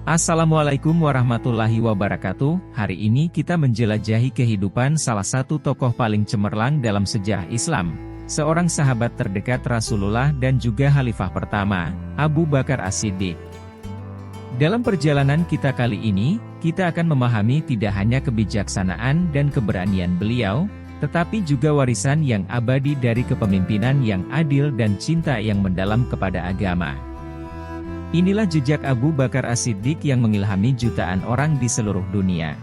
Assalamualaikum warahmatullahi wabarakatuh. Hari ini kita menjelajahi kehidupan salah satu tokoh paling cemerlang dalam sejarah Islam, seorang sahabat terdekat Rasulullah dan juga Khalifah pertama, Abu Bakar As-Siddiq. Dalam perjalanan kita kali ini, kita akan memahami tidak hanya kebijaksanaan dan keberanian beliau, tetapi juga warisan yang abadi dari kepemimpinan yang adil dan cinta yang mendalam kepada agama. Inilah jejak Abu Bakar As-Siddiq yang mengilhami jutaan orang di seluruh dunia.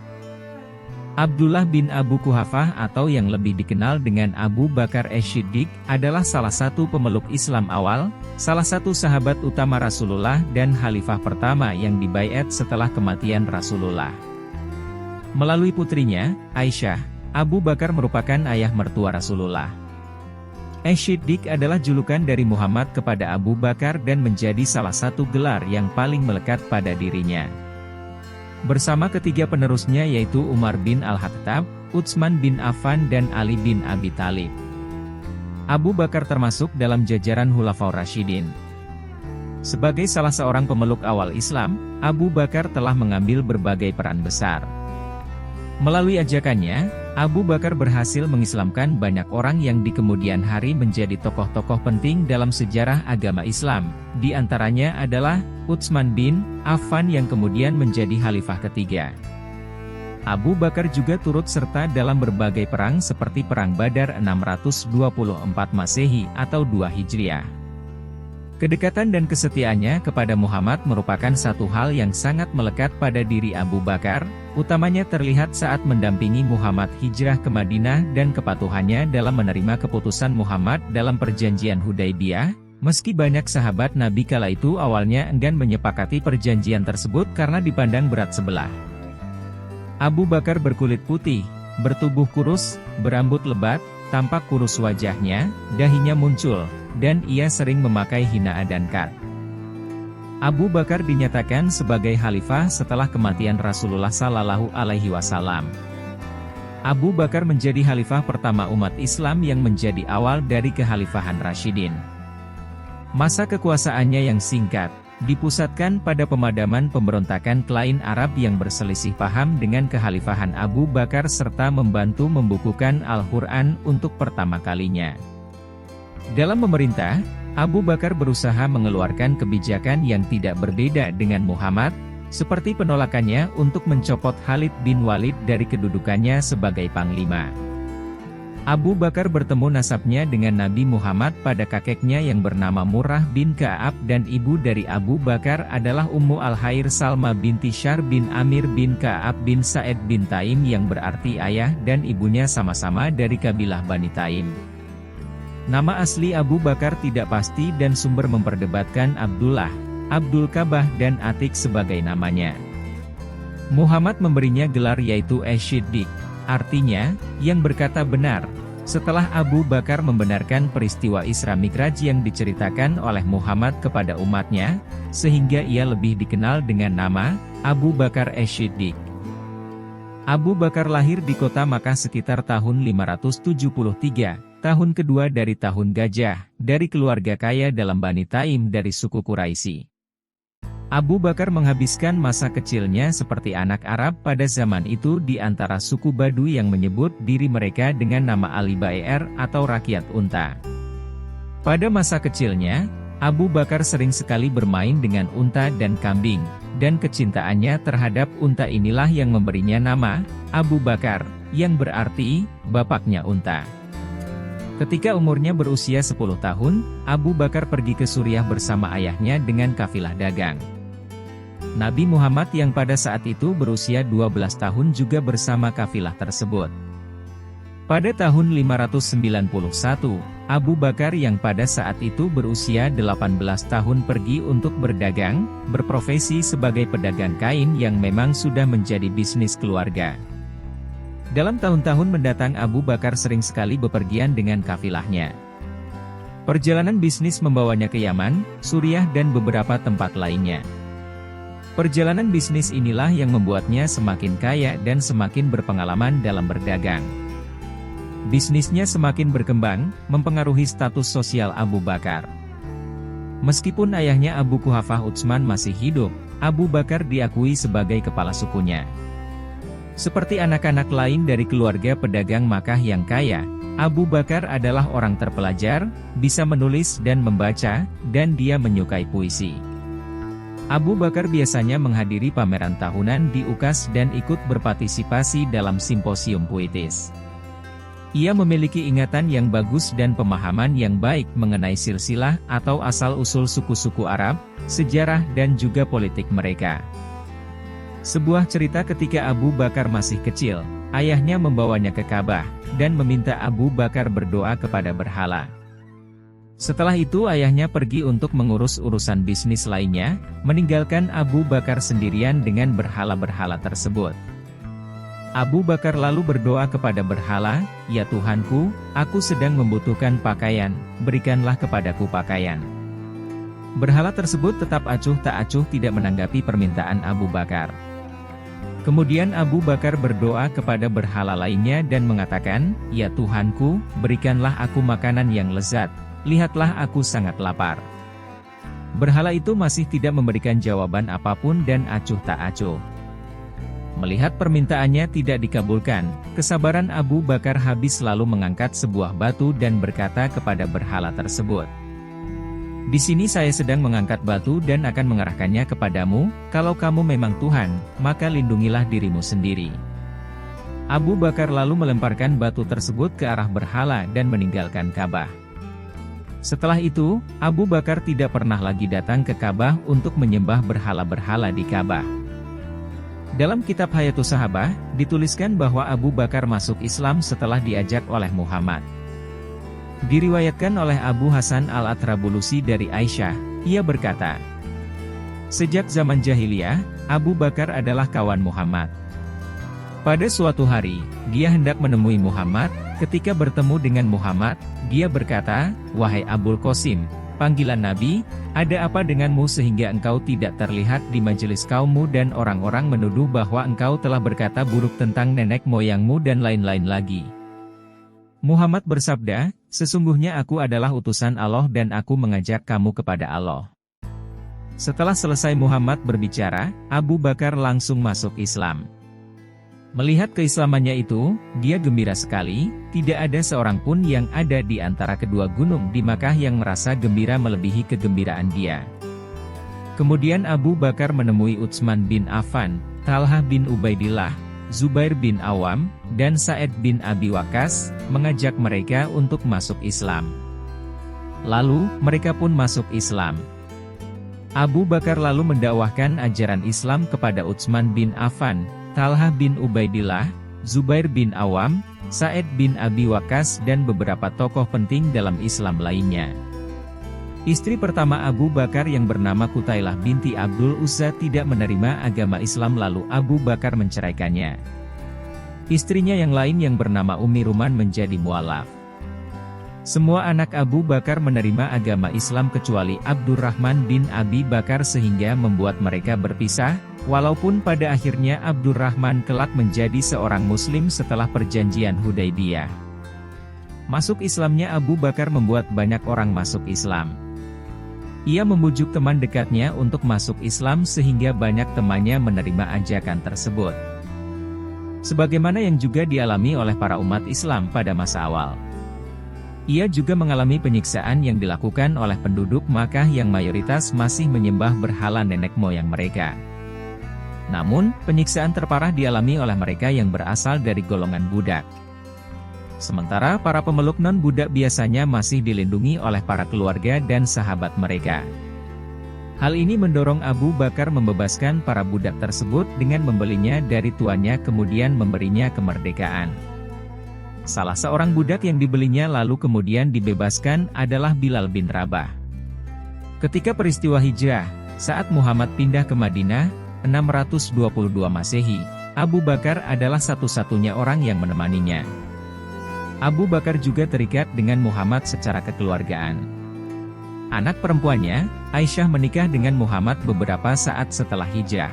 Abdullah bin Abu Quhafah atau yang lebih dikenal dengan Abu Bakar As-Siddiq adalah salah satu pemeluk Islam awal, salah satu sahabat utama Rasulullah dan khalifah pertama yang dibaiat setelah kematian Rasulullah. Melalui putrinya, Aisyah, Abu Bakar merupakan ayah mertua Rasulullah. As-Siddiq adalah julukan dari Muhammad kepada Abu Bakar dan menjadi salah satu gelar yang paling melekat pada dirinya. Bersama ketiga penerusnya yaitu Umar bin Al-Khattab, Utsman bin Affan dan Ali bin Abi Thalib. Abu Bakar termasuk dalam jajaran Khulafaur Rasyidin. Sebagai salah seorang pemeluk awal Islam, Abu Bakar telah mengambil berbagai peran besar. Melalui ajakannya, Abu Bakar berhasil mengislamkan banyak orang yang di kemudian hari menjadi tokoh-tokoh penting dalam sejarah agama Islam. Di antaranya adalah Utsman bin Affan yang kemudian menjadi khalifah ketiga. Abu Bakar juga turut serta dalam berbagai perang seperti Perang Badar 624 Masehi atau 2 Hijriah. Kedekatan dan kesetiaannya kepada Muhammad merupakan satu hal yang sangat melekat pada diri Abu Bakar, utamanya terlihat saat mendampingi Muhammad hijrah ke Madinah dan kepatuhannya dalam menerima keputusan Muhammad dalam perjanjian Hudaybiyah, meski banyak sahabat Nabi kala itu awalnya enggan menyepakati perjanjian tersebut karena dipandang berat sebelah. Abu Bakar berkulit putih, bertubuh kurus, berambut lebat, tampak kurus wajahnya, dahinya muncul, dan ia sering memakai hinaan dan kad. Abu Bakar dinyatakan sebagai khalifah setelah kematian Rasulullah Sallallahu Alaihi Wasallam. Abu Bakar menjadi khalifah pertama umat Islam yang menjadi awal dari kekhalifahan Rasyidin. Masa kekuasaannya yang singkat, dipusatkan pada pemadaman pemberontakan Klain Arab yang berselisih paham dengan kekhalifahan Abu Bakar serta membantu membukukan Al-Quran untuk pertama kalinya. Dalam memerintah, Abu Bakar berusaha mengeluarkan kebijakan yang tidak berbeda dengan Muhammad, seperti penolakannya untuk mencopot Khalid bin Walid dari kedudukannya sebagai panglima. Abu Bakar bertemu nasabnya dengan Nabi Muhammad pada kakeknya yang bernama Murrah bin Ka'ab dan ibu dari Abu Bakar adalah Ummu Al-Khair Salma binti Syar bin Amir bin Ka'ab bin Sa'id bin Taim yang berarti ayah dan ibunya sama-sama dari kabilah Bani Taim. Nama asli Abu Bakar tidak pasti dan sumber memperdebatkan Abdullah, Abdul Kabah dan Atik sebagai namanya. Muhammad memberinya gelar yaitu As-Siddiq, artinya, yang berkata benar, setelah Abu Bakar membenarkan peristiwa Isra Mi'raj yang diceritakan oleh Muhammad kepada umatnya, sehingga ia lebih dikenal dengan nama, Abu Bakar As-Siddiq. Abu Bakar lahir di kota Makkah sekitar tahun 573, tahun kedua dari tahun Gajah, dari keluarga kaya dalam Bani Taim dari suku Quraisy. Abu Bakar menghabiskan masa kecilnya seperti anak Arab pada zaman itu di antara suku Baduy yang menyebut diri mereka dengan nama Ali Bair atau rakyat unta. Pada masa kecilnya, Abu Bakar sering sekali bermain dengan unta dan kambing, dan kecintaannya terhadap unta inilah yang memberinya nama Abu Bakar, yang berarti bapaknya unta. Ketika umurnya berusia 10 tahun, Abu Bakar pergi ke Suriah bersama ayahnya dengan kafilah dagang. Nabi Muhammad yang pada saat itu berusia 12 tahun juga bersama kafilah tersebut. Pada tahun 591, Abu Bakar yang pada saat itu berusia 18 tahun pergi untuk berdagang, berprofesi sebagai pedagang kain yang memang sudah menjadi bisnis keluarga. Dalam tahun-tahun mendatang Abu Bakar sering sekali bepergian dengan kafilahnya. Perjalanan bisnis membawanya ke Yaman, Suriah dan beberapa tempat lainnya. Perjalanan bisnis inilah yang membuatnya semakin kaya dan semakin berpengalaman dalam berdagang. Bisnisnya semakin berkembang, mempengaruhi status sosial Abu Bakar. Meskipun ayahnya Abu Quhafah Utsman masih hidup, Abu Bakar diakui sebagai kepala sukunya. Seperti anak-anak lain dari keluarga pedagang Makkah yang kaya, Abu Bakar adalah orang terpelajar, bisa menulis dan membaca, dan dia menyukai puisi. Abu Bakar biasanya menghadiri pameran tahunan di UKAS dan ikut berpartisipasi dalam simposium puitis. Ia memiliki ingatan yang bagus dan pemahaman yang baik mengenai silsilah atau asal-usul suku-suku Arab, sejarah dan juga politik mereka. Sebuah cerita ketika Abu Bakar masih kecil, ayahnya membawanya ke Ka'bah, dan meminta Abu Bakar berdoa kepada berhala. Setelah itu ayahnya pergi untuk mengurus urusan bisnis lainnya, meninggalkan Abu Bakar sendirian dengan berhala-berhala tersebut. Abu Bakar lalu berdoa kepada berhala, "Ya Tuhanku, aku sedang membutuhkan pakaian, berikanlah kepadaku pakaian." Berhala tersebut tetap acuh tak acuh tidak menanggapi permintaan Abu Bakar. Kemudian Abu Bakar berdoa kepada berhala lainnya dan mengatakan, "Ya Tuhanku, berikanlah aku makanan yang lezat, lihatlah aku sangat lapar." Berhala itu masih tidak memberikan jawaban apapun dan acuh tak acuh. Melihat permintaannya tidak dikabulkan, kesabaran Abu Bakar habis lalu mengangkat sebuah batu dan berkata kepada berhala tersebut, "Di sini saya sedang mengangkat batu dan akan mengarahkannya kepadamu, kalau kamu memang Tuhan, maka lindungilah dirimu sendiri." Abu Bakar lalu melemparkan batu tersebut ke arah berhala dan meninggalkan Ka'bah. Setelah itu, Abu Bakar tidak pernah lagi datang ke Ka'bah untuk menyembah berhala-berhala di Ka'bah. Dalam kitab Hayatus Sahabah, dituliskan bahwa Abu Bakar masuk Islam setelah diajak oleh Muhammad. Diriwayatkan oleh Abu Hasan Al-Atrabulusi dari Aisyah, ia berkata, "Sejak zaman jahiliyah, Abu Bakar adalah kawan Muhammad. Pada suatu hari, dia hendak menemui Muhammad. Ketika bertemu dengan Muhammad, dia berkata, 'Wahai Abul Qasim,' panggilan Nabi, 'ada apa denganmu sehingga engkau tidak terlihat di majelis kaummu dan orang-orang menuduh bahwa engkau telah berkata buruk tentang nenek moyangmu dan lain-lain lagi?' Muhammad bersabda, 'Sesungguhnya aku adalah utusan Allah dan aku mengajak kamu kepada Allah.'" Setelah selesai Muhammad berbicara, Abu Bakar langsung masuk Islam. Melihat keislamannya itu, dia gembira sekali, tidak ada seorang pun yang ada di antara kedua gunung di Makkah yang merasa gembira melebihi kegembiraan dia. Kemudian Abu Bakar menemui Utsman bin Affan, Talhah bin Ubaidillah, Zubair bin Awam, dan Sa'id bin Abi Waqqas, mengajak mereka untuk masuk Islam. Lalu, mereka pun masuk Islam. Abu Bakar lalu mendakwahkan ajaran Islam kepada Utsman bin Affan, Talhah bin Ubaidillah, Zubair bin Awam, Sa'id bin Abi Waqqas dan beberapa tokoh penting dalam Islam lainnya. Istri pertama Abu Bakar yang bernama Qutailah binti Abdul Uzza tidak menerima agama Islam lalu Abu Bakar menceraikannya. Istrinya yang lain yang bernama Ummi Ruman menjadi mualaf. Semua anak Abu Bakar menerima agama Islam kecuali Abdurrahman bin Abi Bakar sehingga membuat mereka berpisah, walaupun pada akhirnya Abdurrahman kelak menjadi seorang Muslim setelah perjanjian Hudaybiyah. Masuk Islamnya Abu Bakar membuat banyak orang masuk Islam. Ia membujuk teman dekatnya untuk masuk Islam sehingga banyak temannya menerima ajakan tersebut. Sebagaimana yang juga dialami oleh para umat Islam pada masa awal. Ia juga mengalami penyiksaan yang dilakukan oleh penduduk Makkah yang mayoritas masih menyembah berhala nenek moyang mereka. Namun, penyiksaan terparah dialami oleh mereka yang berasal dari golongan budak. Sementara para pemeluk non-budak biasanya masih dilindungi oleh para keluarga dan sahabat mereka. Hal ini mendorong Abu Bakar membebaskan para budak tersebut dengan membelinya dari tuannya kemudian memberinya kemerdekaan. Salah seorang budak yang dibelinya lalu kemudian dibebaskan adalah Bilal bin Rabah. Ketika peristiwa hijrah, saat Muhammad pindah ke Madinah, 622 Masehi, Abu Bakar adalah satu-satunya orang yang menemaninya. Abu Bakar juga terikat dengan Muhammad secara kekeluargaan. Anak perempuannya, Aisyah menikah dengan Muhammad beberapa saat setelah hijrah.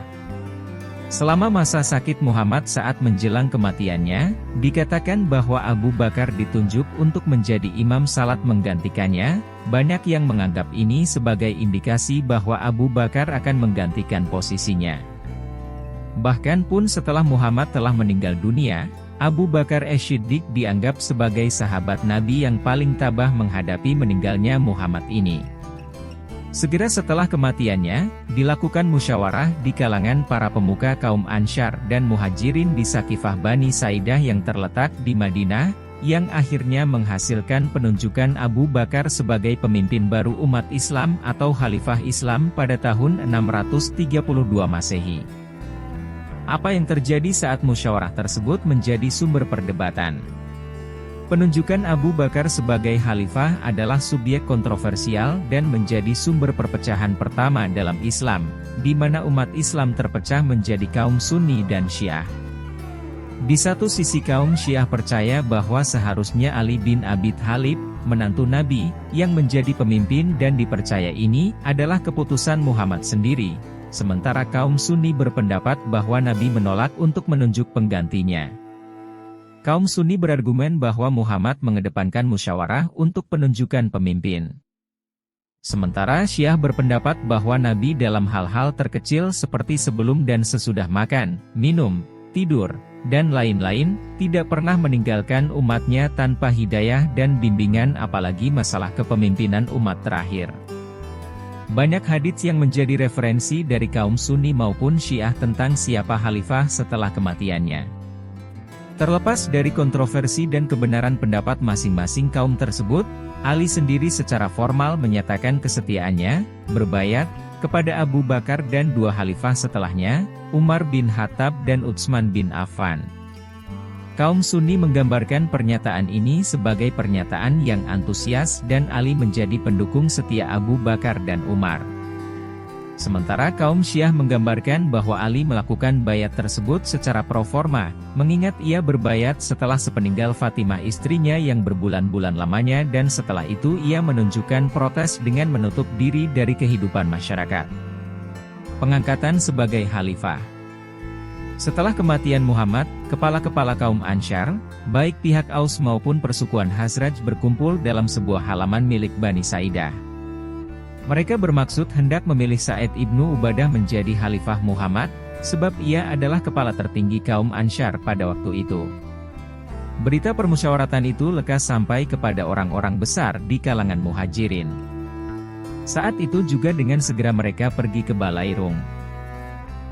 Selama masa sakit Muhammad saat menjelang kematiannya, dikatakan bahwa Abu Bakar ditunjuk untuk menjadi imam salat menggantikannya. Banyak yang menganggap ini sebagai indikasi bahwa Abu Bakar akan menggantikan posisinya. Bahkan pun setelah Muhammad telah meninggal dunia, Abu Bakar As-Siddiq dianggap sebagai sahabat Nabi yang paling tabah menghadapi meninggalnya Muhammad ini. Segera setelah kematiannya, dilakukan musyawarah di kalangan para pemuka kaum Ansyar dan Muhajirin di Sakifah Bani Saidah yang terletak di Madinah, yang akhirnya menghasilkan penunjukan Abu Bakar sebagai pemimpin baru umat Islam atau Khalifah Islam pada tahun 632 Masehi. Apa yang terjadi saat musyawarah tersebut menjadi sumber perdebatan. Penunjukan Abu Bakar sebagai khalifah adalah subjek kontroversial dan menjadi sumber perpecahan pertama dalam Islam, di mana umat Islam terpecah menjadi kaum Sunni dan Syiah. Di satu sisi kaum Syiah percaya bahwa seharusnya Ali bin Abi Thalib, menantu Nabi, yang menjadi pemimpin dan dipercaya ini adalah keputusan Muhammad sendiri, sementara kaum Sunni berpendapat bahwa Nabi menolak untuk menunjuk penggantinya. Kaum Sunni berargumen bahwa Muhammad mengedepankan musyawarah untuk penunjukan pemimpin. Sementara Syiah berpendapat bahwa Nabi dalam hal-hal terkecil seperti sebelum dan sesudah makan, minum, tidur, dan lain-lain, tidak pernah meninggalkan umatnya tanpa hidayah dan bimbingan apalagi masalah kepemimpinan umat terakhir. Banyak hadits yang menjadi referensi dari kaum Sunni maupun Syiah tentang siapa khalifah setelah kematiannya. Terlepas dari kontroversi dan kebenaran pendapat masing-masing kaum tersebut, Ali sendiri secara formal menyatakan kesetiaannya, berbayat, kepada Abu Bakar dan dua khalifah setelahnya, Umar bin Khattab dan Utsman bin Affan. Kaum Sunni menggambarkan pernyataan ini sebagai pernyataan yang antusias dan Ali menjadi pendukung setia Abu Bakar dan Umar. Sementara kaum Syiah menggambarkan bahwa Ali melakukan bayat tersebut secara pro forma, mengingat ia berbayat setelah sepeninggal Fatimah istrinya yang berbulan-bulan lamanya dan setelah itu ia menunjukkan protes dengan menutup diri dari kehidupan masyarakat. Pengangkatan sebagai khalifah. Setelah kematian Muhammad, kepala-kepala kaum Ansyar, baik pihak Aus maupun persukuan Khazraj berkumpul dalam sebuah halaman milik Bani Saidah. Mereka bermaksud hendak memilih Sa'id ibnu Ubadah menjadi khalifah Muhammad, sebab ia adalah kepala tertinggi kaum Ansyar pada waktu itu. Berita permusyawaratan itu lekas sampai kepada orang-orang besar di kalangan Muhajirin. Saat itu juga dengan segera mereka pergi ke Balairung.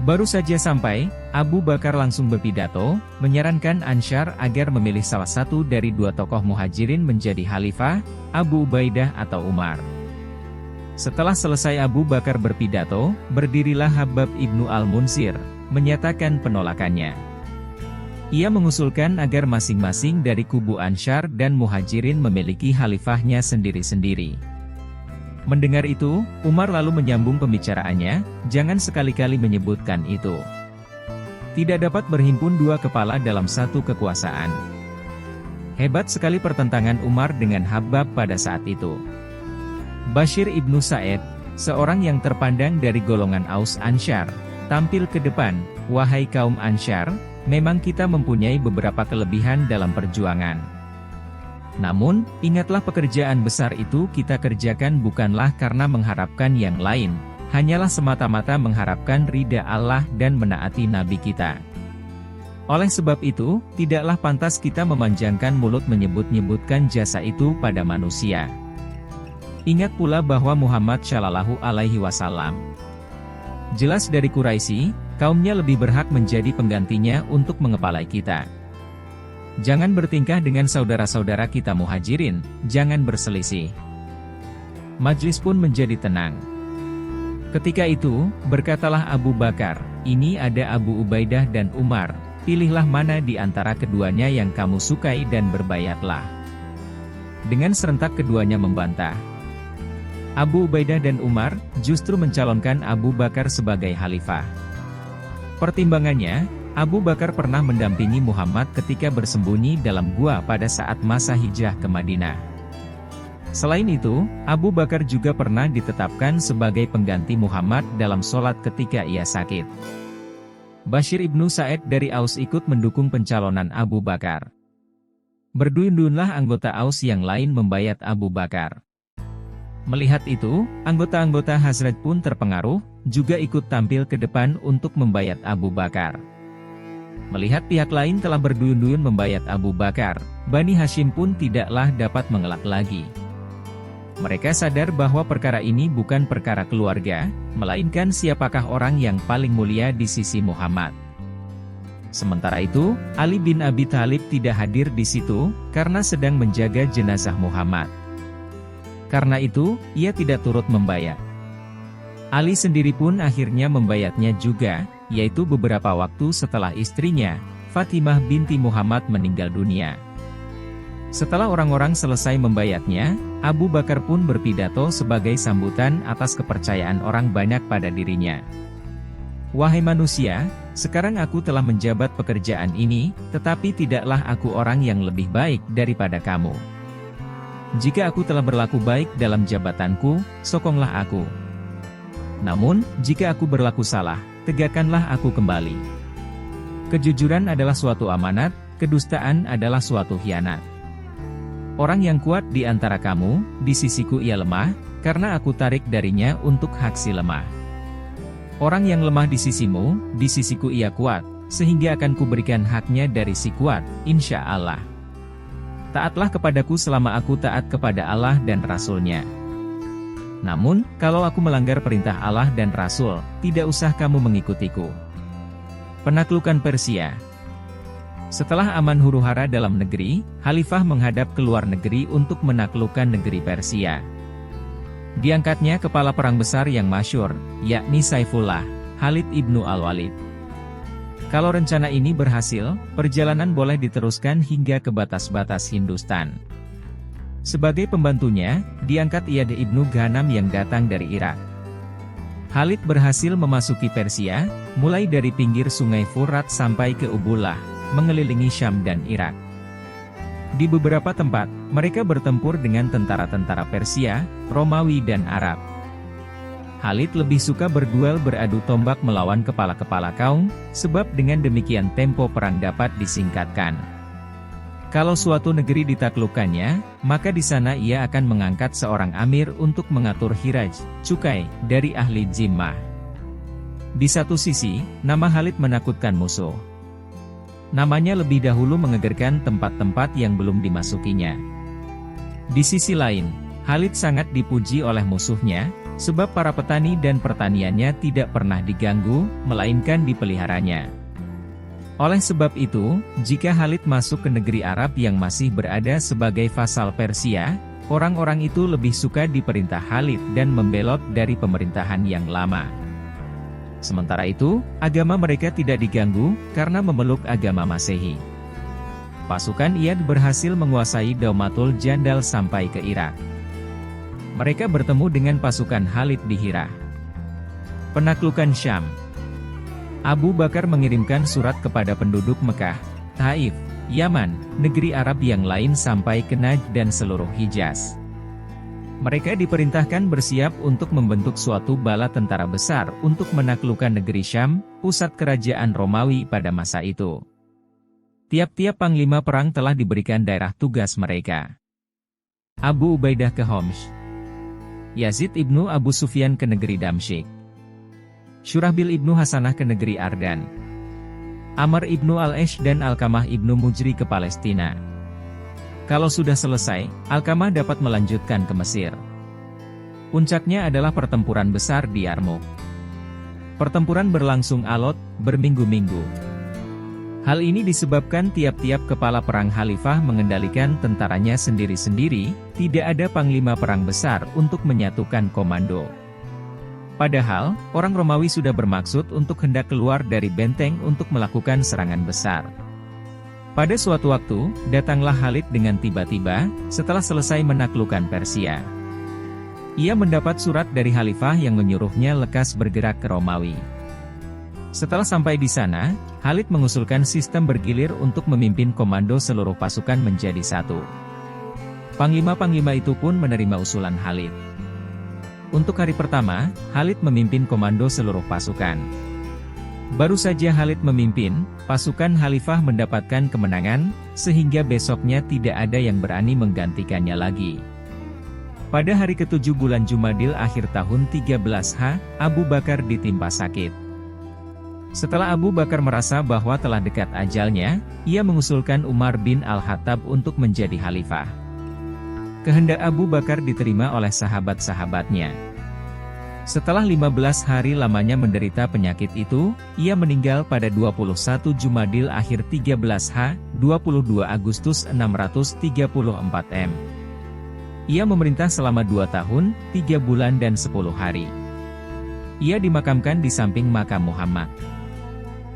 Baru saja sampai, Abu Bakar langsung berpidato, menyarankan Ansyar agar memilih salah satu dari dua tokoh Muhajirin menjadi khalifah, Abu Ubaidah atau Umar. Setelah selesai Abu Bakar berpidato, berdirilah Habab ibnu Al-Munsir, menyatakan penolakannya. Ia mengusulkan agar masing-masing dari kubu Ansyar dan Muhajirin memiliki khalifahnya sendiri-sendiri. Mendengar itu, Umar lalu menyambung pembicaraannya, jangan sekali-kali menyebutkan itu. Tidak dapat berhimpun dua kepala dalam satu kekuasaan. Hebat sekali pertentangan Umar dengan Habab pada saat itu. Bashir ibnu Sa'id, seorang yang terpandang dari golongan Aus Ansyar, tampil ke depan, wahai kaum Ansyar, memang kita mempunyai beberapa kelebihan dalam perjuangan. Namun, ingatlah pekerjaan besar itu kita kerjakan bukanlah karena mengharapkan yang lain, hanyalah semata-mata mengharapkan ridha Allah dan menaati Nabi kita. Oleh sebab itu, tidaklah pantas kita memanjangkan mulut menyebut-nyebutkan jasa itu pada manusia. Ingat pula bahwa Muhammad Shallallahu Alaihi Wasallam jelas dari Quraisy, kaumnya lebih berhak menjadi penggantinya untuk mengepalai kita. Jangan bertingkah dengan saudara-saudara kita Muhajirin, jangan berselisih. Majlis pun menjadi tenang. Ketika itu, berkatalah Abu Bakar, ini ada Abu Ubaidah dan Umar, pilihlah mana di antara keduanya yang kamu sukai dan berbayatlah. Dengan serentak keduanya membantah. Abu Ubaidah dan Umar justru mencalonkan Abu Bakar sebagai khalifah. Pertimbangannya, Abu Bakar pernah mendampingi Muhammad ketika bersembunyi dalam gua pada saat masa hijrah ke Madinah. Selain itu, Abu Bakar juga pernah ditetapkan sebagai pengganti Muhammad dalam sholat ketika ia sakit. Bashir ibnu Sa'id dari Aus ikut mendukung pencalonan Abu Bakar. Berduyun-duyunlah anggota Aus yang lain membayat Abu Bakar. Melihat itu, anggota-anggota Khazraj pun terpengaruh, juga ikut tampil ke depan untuk membayat Abu Bakar. Melihat pihak lain telah berduyun-duyun membayat Abu Bakar, Bani Hashim pun tidaklah dapat mengelak lagi. Mereka sadar bahwa perkara ini bukan perkara keluarga, melainkan siapakah orang yang paling mulia di sisi Muhammad. Sementara itu, Ali bin Abi Thalib tidak hadir di situ, karena sedang menjaga jenazah Muhammad. Karena itu, ia tidak turut membayat. Ali sendiri pun akhirnya membayatnya juga, yaitu beberapa waktu setelah istrinya, Fatimah binti Muhammad meninggal dunia. Setelah orang-orang selesai membayatnya, Abu Bakar pun berpidato sebagai sambutan atas kepercayaan orang banyak pada dirinya. "Wahai manusia, sekarang aku telah menjabat pekerjaan ini, tetapi tidaklah aku orang yang lebih baik daripada kamu. Jika aku telah berlaku baik dalam jabatanku, sokonglah aku. Namun, jika aku berlaku salah, tegakkanlah aku kembali. Kejujuran adalah suatu amanat, kedustaan adalah suatu khianat. Orang yang kuat di antara kamu, di sisiku ia lemah, karena aku tarik darinya untuk hak si lemah. Orang yang lemah di sisimu, di sisiku ia kuat, sehingga akan kuberikan haknya dari si kuat, insya Allah. Taatlah kepadaku selama aku taat kepada Allah dan Rasul-Nya. Namun, kalau aku melanggar perintah Allah dan Rasul, tidak usah kamu mengikutiku." Penaklukan Persia. Setelah aman huru-hara dalam negeri, Khalifah menghadap ke luar negeri untuk menaklukkan negeri Persia. Diangkatnya kepala perang besar yang masyhur, yakni Saifullah, Khalid ibnu Al-Walid. Kalau rencana ini berhasil, perjalanan boleh diteruskan hingga ke batas-batas Hindustan. Sebagai pembantunya, diangkat Iyad ibnu Ghanam yang datang dari Irak. Khalid berhasil memasuki Persia, mulai dari pinggir sungai Furat sampai ke Ubullah, mengelilingi Syam dan Irak. Di beberapa tempat, mereka bertempur dengan tentara-tentara Persia, Romawi dan Arab. Khalid lebih suka berduel beradu tombak melawan kepala-kepala kaum, sebab dengan demikian tempo perang dapat disingkatkan. Kalau suatu negeri ditaklukkannya, maka di sana ia akan mengangkat seorang amir untuk mengatur khiraj, cukai, dari ahli zimmah. Di satu sisi, nama Khalid menakutkan musuh. Namanya lebih dahulu mengegerkan tempat-tempat yang belum dimasukinya. Di sisi lain, Khalid sangat dipuji oleh musuhnya, sebab para petani dan pertaniannya tidak pernah diganggu, melainkan dipeliharanya. Oleh sebab itu, jika Khalid masuk ke negeri Arab yang masih berada sebagai vasal Persia, orang-orang itu lebih suka diperintah Khalid dan membelot dari pemerintahan yang lama. Sementara itu, agama mereka tidak diganggu, karena memeluk agama Masehi. Pasukan Iyad berhasil menguasai Daumatul Jandal sampai ke Irak. Mereka bertemu dengan pasukan Khalid di Hira. Penaklukan Syam. Abu Bakar mengirimkan surat kepada penduduk Mekah, Taif, Yaman, negeri Arab yang lain sampai ke Najd dan seluruh Hijaz. Mereka diperintahkan bersiap untuk membentuk suatu bala tentara besar untuk menaklukkan negeri Syam, pusat kerajaan Romawi pada masa itu. Tiap-tiap panglima perang telah diberikan daerah tugas mereka. Abu Ubaidah ke Homs, Yazid ibnu Abu Sufyan ke negeri Damsyik, Syurahbil ibnu Hasanah ke negeri Ardan, Amr ibnu Al-Esh dan Alkamah ibnu Mujri ke Palestina. Kalau sudah selesai, Alkamah dapat melanjutkan ke Mesir. Puncaknya adalah pertempuran besar di Yarmouk. Pertempuran berlangsung alot, berminggu-minggu. Hal ini disebabkan tiap-tiap kepala perang khalifah mengendalikan tentaranya sendiri-sendiri, tidak ada panglima perang besar untuk menyatukan komando. Padahal, orang Romawi sudah bermaksud untuk hendak keluar dari benteng untuk melakukan serangan besar. Pada suatu waktu, datanglah Khalid dengan tiba-tiba, setelah selesai menaklukkan Persia. Ia mendapat surat dari khalifah yang menyuruhnya lekas bergerak ke Romawi. Setelah sampai di sana, Khalid mengusulkan sistem bergilir untuk memimpin komando seluruh pasukan menjadi satu. Panglima-panglima itu pun menerima usulan Khalid. Untuk hari pertama, Khalid memimpin komando seluruh pasukan. Baru saja Khalid memimpin, pasukan khalifah mendapatkan kemenangan, sehingga besoknya tidak ada yang berani menggantikannya lagi. Pada hari ke-7 bulan Jumadil akhir tahun 13H, Abu Bakar ditimpa sakit. Setelah Abu Bakar merasa bahwa telah dekat ajalnya, ia mengusulkan Umar bin Al-Khattab untuk menjadi khalifah. Kehendak Abu Bakar diterima oleh sahabat-sahabatnya. Setelah 15 hari lamanya menderita penyakit itu, ia meninggal pada 21 Jumadil akhir 13H, 22 Agustus 634 M. Ia memerintah selama 2 tahun, 3 bulan dan 10 hari. Ia dimakamkan di samping makam Muhammad.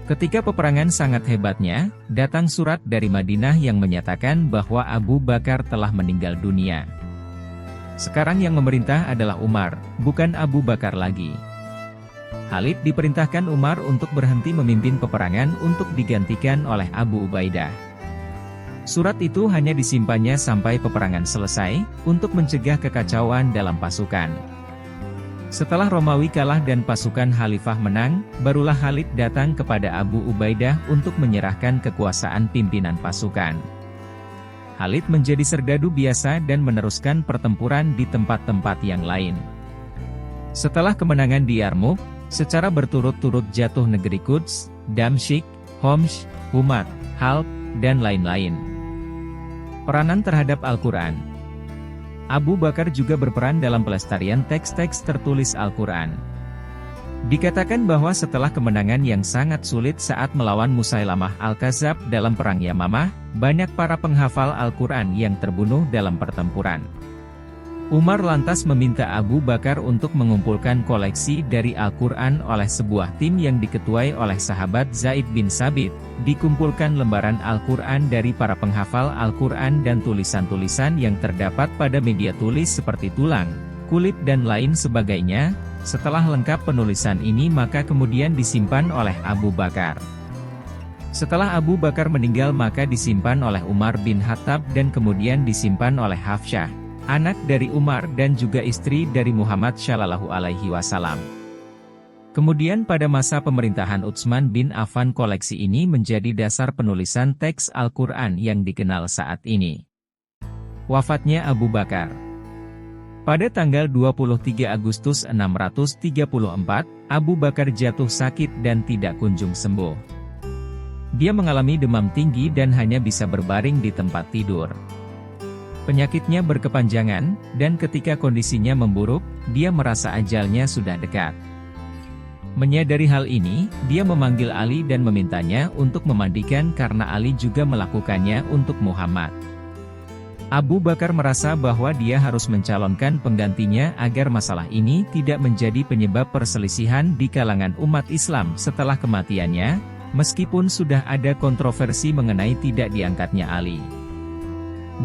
Ketika peperangan sangat hebatnya, datang surat dari Madinah yang menyatakan bahwa Abu Bakar telah meninggal dunia. Sekarang yang memerintah adalah Umar, bukan Abu Bakar lagi. Khalid diperintahkan Umar untuk berhenti memimpin peperangan untuk digantikan oleh Abu Ubaidah. Surat itu hanya disimpannya sampai peperangan selesai, untuk mencegah kekacauan dalam pasukan. Setelah Romawi kalah dan pasukan khalifah menang, barulah Khalid datang kepada Abu Ubaidah untuk menyerahkan kekuasaan pimpinan pasukan. Khalid menjadi serdadu biasa dan meneruskan pertempuran di tempat-tempat yang lain. Setelah kemenangan di Yarmouk, secara berturut-turut jatuh negeri Quds, Damsyik, Homs, Humat, Halb, dan lain-lain. Peranan terhadap Al-Quran. Abu Bakar juga berperan dalam pelestarian teks-teks tertulis Al-Quran. Dikatakan bahwa setelah kemenangan yang sangat sulit saat melawan Musailamah Al-Kadzab dalam Perang Yamamah, banyak para penghafal Al-Quran yang terbunuh dalam pertempuran. Umar lantas meminta Abu Bakar untuk mengumpulkan koleksi dari Al-Quran oleh sebuah tim yang diketuai oleh sahabat Zaid bin Sabit. Dikumpulkan lembaran Al-Quran dari para penghafal Al-Quran dan tulisan-tulisan yang terdapat pada media tulis seperti tulang, kulit dan lain sebagainya. Setelah lengkap penulisan ini maka kemudian disimpan oleh Abu Bakar. Setelah Abu Bakar meninggal maka disimpan oleh Umar bin Khattab dan kemudian disimpan oleh Hafsyah, anak dari Umar dan juga istri dari Muhammad Shallallahu Alaihi Wasallam. Kemudian pada masa pemerintahan Utsman bin Affan koleksi ini menjadi dasar penulisan teks Al-Quran yang dikenal saat ini. Wafatnya Abu Bakar. Pada tanggal 23 Agustus 634, Abu Bakar jatuh sakit dan tidak kunjung sembuh. Dia mengalami demam tinggi dan hanya bisa berbaring di tempat tidur. Penyakitnya berkepanjangan, dan ketika kondisinya memburuk, dia merasa ajalnya sudah dekat. Menyadari hal ini, dia memanggil Ali dan memintanya untuk memandikan karena Ali juga melakukannya untuk Muhammad. Abu Bakar merasa bahwa dia harus mencalonkan penggantinya agar masalah ini tidak menjadi penyebab perselisihan di kalangan umat Islam setelah kematiannya, meskipun sudah ada kontroversi mengenai tidak diangkatnya Ali.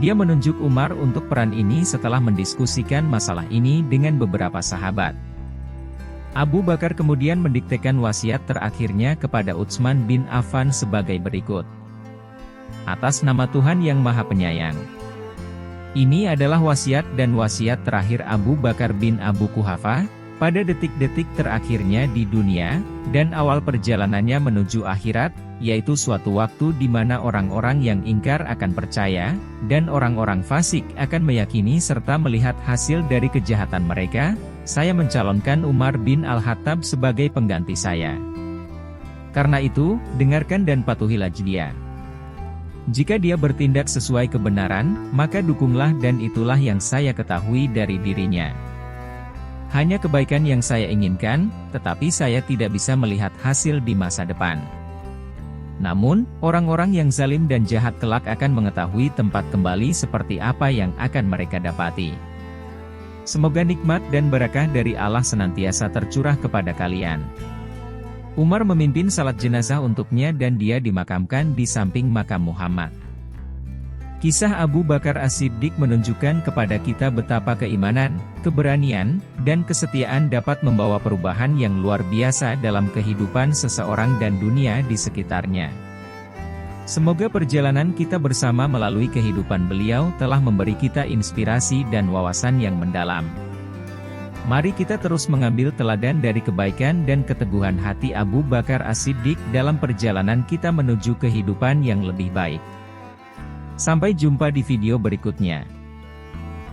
Dia menunjuk Umar untuk peran ini setelah mendiskusikan masalah ini dengan beberapa sahabat. Abu Bakar kemudian mendiktekan wasiat terakhirnya kepada Utsman bin Affan sebagai berikut. Atas nama Tuhan yang Maha Penyayang. Ini adalah wasiat dan wasiat terakhir Abu Bakar bin Abu Quhafah, pada detik-detik terakhirnya di dunia, dan awal perjalanannya menuju akhirat, yaitu suatu waktu di mana orang-orang yang ingkar akan percaya, dan orang-orang fasik akan meyakini serta melihat hasil dari kejahatan mereka. Saya mencalonkan Umar bin Al-Khattab sebagai pengganti saya. Karena itu, dengarkan dan patuhilah dia. Jika dia bertindak sesuai kebenaran, maka dukunglah dan itulah yang saya ketahui dari dirinya. Hanya kebaikan yang saya inginkan, tetapi saya tidak bisa melihat hasil di masa depan. Namun, orang-orang yang zalim dan jahat kelak akan mengetahui tempat kembali seperti apa yang akan mereka dapati. Semoga nikmat dan berkah dari Allah senantiasa tercurah kepada kalian. Umar memimpin salat jenazah untuknya dan dia dimakamkan di samping makam Muhammad. Kisah Abu Bakar As-Siddiq menunjukkan kepada kita betapa keimanan, keberanian, dan kesetiaan dapat membawa perubahan yang luar biasa dalam kehidupan seseorang dan dunia di sekitarnya. Semoga perjalanan kita bersama melalui kehidupan beliau telah memberi kita inspirasi dan wawasan yang mendalam. Mari kita terus mengambil teladan dari kebaikan dan keteguhan hati Abu Bakar As-Siddiq dalam perjalanan kita menuju kehidupan yang lebih baik. Sampai jumpa di video berikutnya.